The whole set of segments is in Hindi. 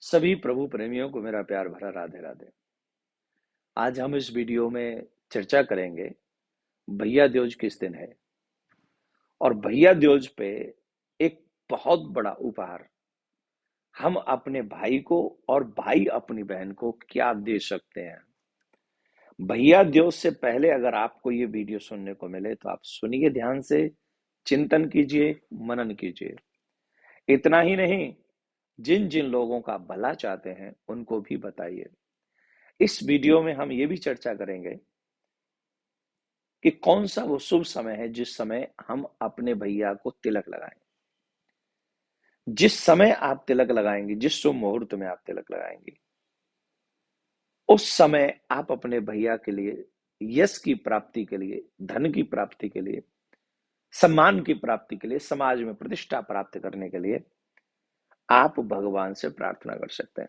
सभी प्रभु प्रेमियों को मेरा प्यार भरा राधे राधे। आज हम इस वीडियो में चर्चा करेंगे भैया दूज किस दिन है और भैया दूज पे एक बहुत बड़ा उपहार हम अपने भाई को और भाई अपनी बहन को क्या दे सकते हैं। भैया दूज से पहले अगर आपको ये वीडियो सुनने को मिले तो आप सुनिए ध्यान से, चिंतन कीजिए, मनन कीजिए। इतना ही नहीं, जिन जिन लोगों का भला चाहते हैं उनको भी बताइए। इस वीडियो में हम ये भी चर्चा करेंगे कि कौन सा वो शुभ समय है जिस समय हम अपने भैया को तिलक लगाएं। जिस समय आप तिलक लगाएंगे, जिस शुभ मुहूर्त में आप तिलक लगाएंगे, उस समय आप अपने भैया के लिए, यश की प्राप्ति के लिए, धन की प्राप्ति के लिए, सम्मान की प्राप्ति के लिए, समाज में प्रतिष्ठा प्राप्त करने के लिए आप भगवान से प्रार्थना कर सकते हैं।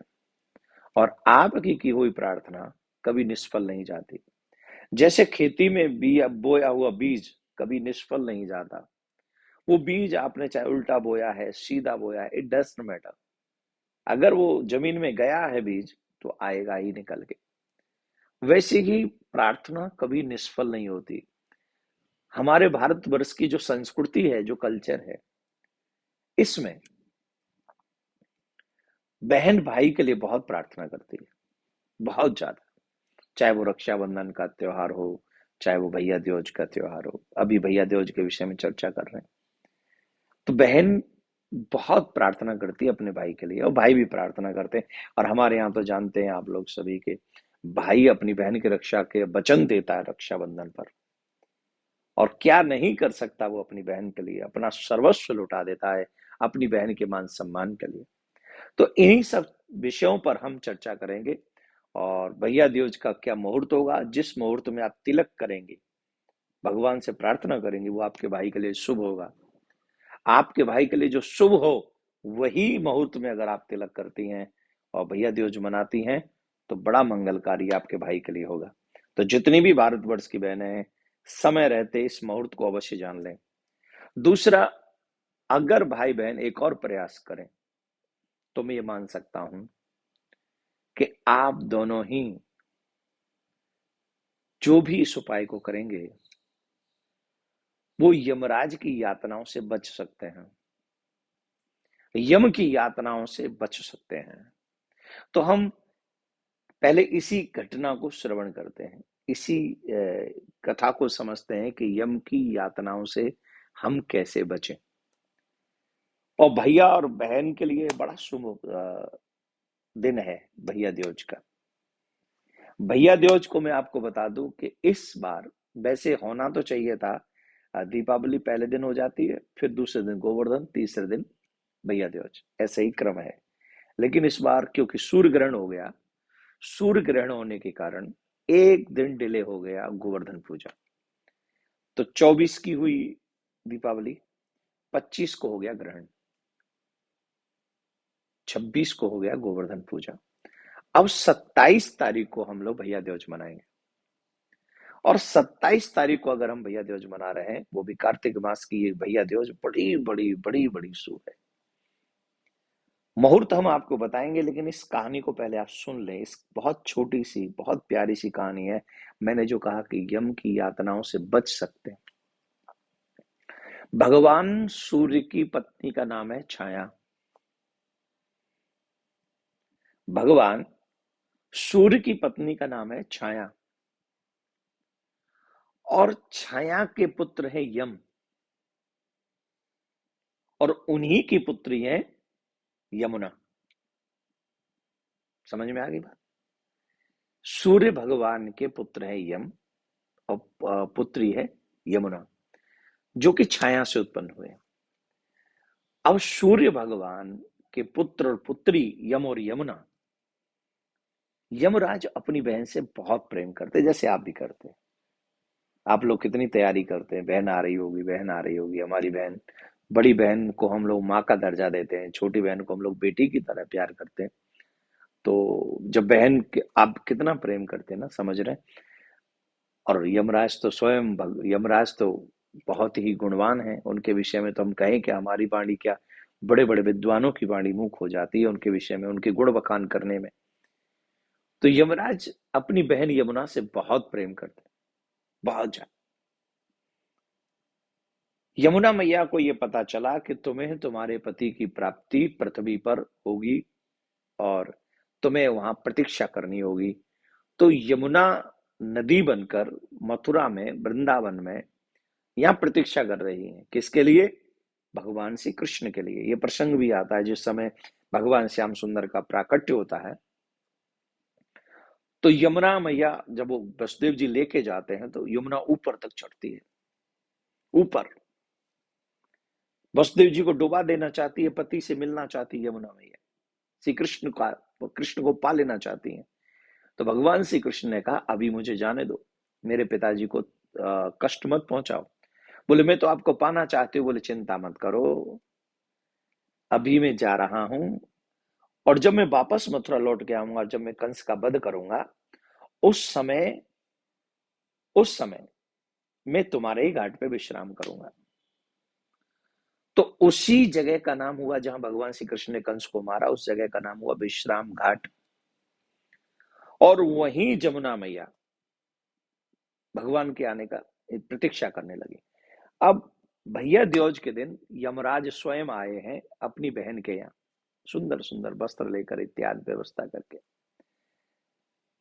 और आपकी की हुई प्रार्थना कभी निष्फल नहीं जाती। जैसे खेती में बोया हुआ बीज कभी निष्फल नहीं जाता। वो बीज आपने चाहे उल्टा बोया है, सीधा बोया है, इट डजंट मैटर। अगर वो जमीन में गया है बीज तो आएगा ही निकल के। वैसे ही प्रार्थना कभी निष्फल नहीं होती। हमारे भारतवर्ष की जो संस्कृति है, जो कल्चर है, इसमें बहन भाई के लिए बहुत प्रार्थना करती है, बहुत ज्यादा। चाहे वो रक्षाबंधन का त्योहार हो, चाहे वो भैया दूज का त्योहार हो। अभी भैया दूज के विषय में चर्चा कर रहे हैं। तो बहन बहुत प्रार्थना करती है अपने भाई के लिए और भाई भी प्रार्थना करते हैं। और हमारे यहाँ तो जानते हैं आप लोग सभी के, भाई अपनी बहन की रक्षा के वचन देता है रक्षाबंधन पर। और क्या नहीं कर सकता वो अपनी बहन के लिए, अपना सर्वस्व लुटा देता है अपनी बहन के मान सम्मान के लिए। तो इन्हीं सब विषयों पर हम चर्चा करेंगे। और भैया दूज का क्या मुहूर्त होगा, जिस मुहूर्त में आप तिलक करेंगे, भगवान से प्रार्थना करेंगे, वो आपके भाई के लिए शुभ होगा। आपके भाई के लिए जो शुभ हो, वही मुहूर्त में अगर आप तिलक करती हैं और भैया दूज मनाती हैं तो बड़ा मंगलकारी आपके भाई के लिए होगा। तो जितनी भी भारतवर्ष की बहनें हैं, समय रहते इस मुहूर्त को अवश्य जान लें। दूसरा, अगर भाई बहन एक और प्रयास करें तो मैं ये मान सकता हूं कि आप दोनों ही जो भी इस उपाय को करेंगे वो यमराज की यातनाओं से बच सकते हैं, यम की यातनाओं से बच सकते हैं। तो हम पहले इसी घटना को श्रवण करते हैं, इसी कथा को समझते हैं कि यम की यातनाओं से हम कैसे बचें। और भैया और बहन के लिए बड़ा शुभ दिन है भैया दूज का। भैया दूज को मैं आपको बता दूं कि इस बार वैसे होना तो चाहिए था, दीपावली पहले दिन हो जाती है, फिर दूसरे दिन गोवर्धन, तीसरे दिन भैया दूज, ऐसे ही क्रम है। लेकिन इस बार क्योंकि सूर्य ग्रहण हो गया, सूर्य ग्रहण होने के कारण एक दिन डिले हो गया गोवर्धन पूजा। तो 24 की हुई दीपावली, 25 को हो गया ग्रहण, 26 को हो गया गोवर्धन पूजा। अब 27 तारीख को हम लोग भैया दूज मनाएंगे। और 27 तारीख को अगर हम भैया दूज मना रहे हैं, वो भी कार्तिक मास की ये भैया दूज बड़ी बड़ी बड़ी बड़ी शुभ है। मुहूर्त हम आपको बताएंगे, लेकिन इस कहानी को पहले आप सुन लें। इस बहुत छोटी सी, बहुत प्यारी सी कहानी है। मैंने जो कहा कि यम की यातनाओं से बच सकते हैं। भगवान सूर्य की पत्नी का नाम है छाया। भगवान सूर्य की पत्नी का नाम है छाया और छाया के पुत्र है यम, और उन्हीं की पुत्री है यमुना। समझ में आ गई बात? सूर्य भगवान के पुत्र है यम और पुत्री है यमुना, जो कि छाया से उत्पन्न हुए। अब सूर्य भगवान के पुत्र और पुत्री यम और यमुना, यमराज अपनी बहन से बहुत प्रेम करते, जैसे आप भी करते हैं। आप लोग कितनी तैयारी करते हैं, बहन आ रही होगी, बहन आ रही होगी। हमारी बहन, बड़ी बहन को हम लोग माँ का दर्जा देते हैं, छोटी बहन को हम लोग बेटी की तरह प्यार करते हैं। तो जब बहन आप कितना प्रेम करते हैं ना, समझ रहे हैं। और यमराज तो स्वयं यमराज तो बहुत ही गुणवान है, उनके विषय में तो हम कहें क्या, हमारी वाणी क्या, बड़े बड़े विद्वानों की वाणी मूक हो जाती है उनके विषय में, उनके गुण बखान करने में। तो यमराज अपनी बहन यमुना से बहुत प्रेम करते, बहुत ज्यादा। यमुना मैया को यह पता चला कि तुम्हें तुम्हारे पति की प्राप्ति पृथ्वी पर होगी और तुम्हें वहां प्रतीक्षा करनी होगी। तो यमुना नदी बनकर मथुरा में, वृंदावन में यहां प्रतीक्षा कर रही है। किसके लिए? भगवान श्री कृष्ण के लिए। यह प्रसंग भी आता है जिस समय भगवान श्याम सुंदर का प्राकट्य होता है। तो यमुना मैया जब वो वसुदेव जी लेके जाते हैं तो यमुना ऊपर तक चढ़ती है, ऊपर। वसुदेव जी को डुबा देना चाहती है, पति से मिलना चाहती है यमुना मैया, श्री कृष्ण का, कृष्ण को पा लेना चाहती हैं। तो भगवान श्री कृष्ण ने कहा अभी मुझे जाने दो, मेरे पिताजी को कष्ट मत पहुंचाओ। बोले मैं तो आपको पाना चाहती हूँ। बोले चिंता मत करो, अभी मैं जा रहा हूं और जब मैं वापस मथुरा लौट के आऊंगा, जब मैं कंस का वध करूंगा, उस समय मैं तुम्हारे ही घाट पे विश्राम करूंगा। तो उसी जगह का नाम हुआ जहां भगवान श्री कृष्ण ने कंस को मारा, उस जगह का नाम हुआ विश्राम घाट। और वहीं जमुना मैया भगवान के आने का प्रतीक्षा करने लगी। अब भैया द्योज के दिन यमराज स्वयं आए हैं अपनी बहन के यहाँ, सुंदर सुंदर वस्त्र लेकर इत्यादि व्यवस्था करके।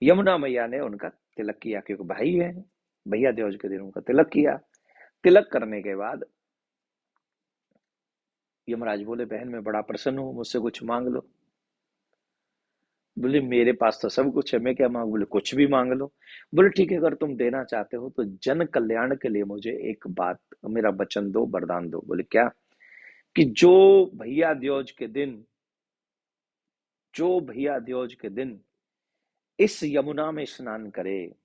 यमुना मैया ने उनका तिलक किया, क्योंकि भाई है। भैया द्योज के दिन उनका तिलक किया। तिलक करने के बाद यमराज बोले बहन मैं बड़ा प्रसन्न हूं, मुझसे कुछ मांग लो। बोले मेरे पास तो सब कुछ है, मैं क्या मांग? बोले कुछ भी मांग लो। बोले ठीक है, अगर तुम देना चाहते हो तो जन कल्याण के लिए मुझे एक बात, मेरा वचन दो, वरदान दो। बोले क्या? कि भैया द्योज के दिन जो भैया द्योज के दिन इस यमुना में स्नान करे,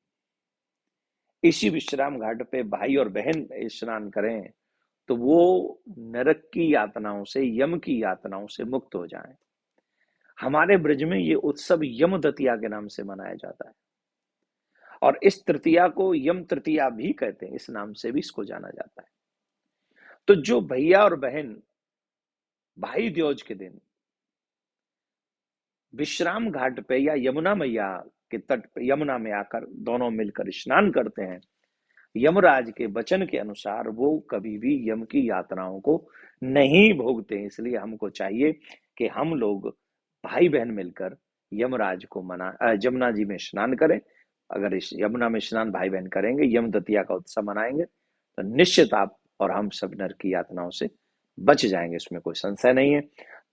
इसी विश्राम घाट पे भाई और बहन स्नान करें, तो वो नरक की यातनाओं से, यम की यातनाओं से मुक्त हो जाएं। हमारे ब्रज में ये उत्सव यम दतिया के नाम से मनाया जाता है और इस तृतीया को यम तृतीया भी कहते हैं, इस नाम से भी इसको जाना जाता है। तो जो भैया और बहन भाई द्योज के दिन विश्राम घाट पे या यमुना मैया के तट पे, यमुना में आकर दोनों मिलकर स्नान करते हैं, यमराज के वचन के अनुसार वो कभी भी यम की यातनाओं को नहीं भोगते। इसलिए हमको चाहिए कि हम लोग भाई बहन मिलकर यमराज को यमुना जी में स्नान करें। अगर इस यमुना में स्नान भाई बहन करेंगे, यम दतिया का उत्सव मनाएंगे, तो निश्चित आप और हम सब नर की यातनाओं से बच जाएंगे, इसमें कोई संशय नहीं है।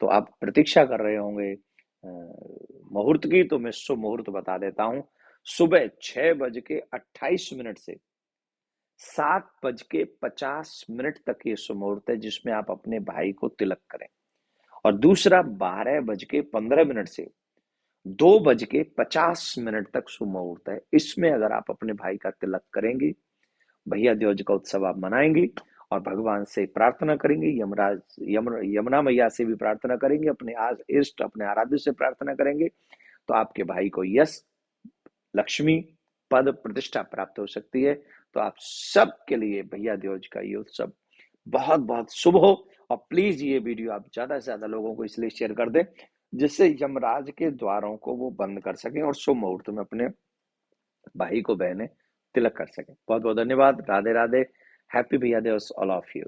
तो आप प्रतीक्षा कर रहे होंगे मुहूर्त की, तो मैं शुभ मुहूर्त बता देता हूं। सुबह 6:28 से 7:50 तक ये सुमुहूर्त है, जिसमें आप अपने भाई को तिलक करें। और दूसरा 12:15 से 2:50 तक सुमुहूर्त है। इसमें अगर आप अपने भाई का तिलक करेंगी, भैया द्योज का उत्सव आप मनाएंगी और भगवान से प्रार्थना करेंगे, यमुना मैया से भी प्रार्थना करेंगे, अपने इष्ट, अपने आराध्य से प्रार्थना करेंगे, तो आपके भाई को यश, लक्ष्मी, पद, प्रतिष्ठा प्राप्त हो सकती है। तो आप सबके लिए भैया द्योज का ये उत्सव बहुत बहुत शुभ हो। और प्लीज ये वीडियो आप ज्यादा से ज्यादा लोगों को इसलिए शेयर कर दें जिससे यमराज के द्वारों को वो बंद कर सकें और शुभ मुहूर्त में अपने भाई को, बहने तिलक कर सकें। बहुत बहुत धन्यवाद। राधे राधे। हैप्पी भैया दिवस ऑल ऑफ यू।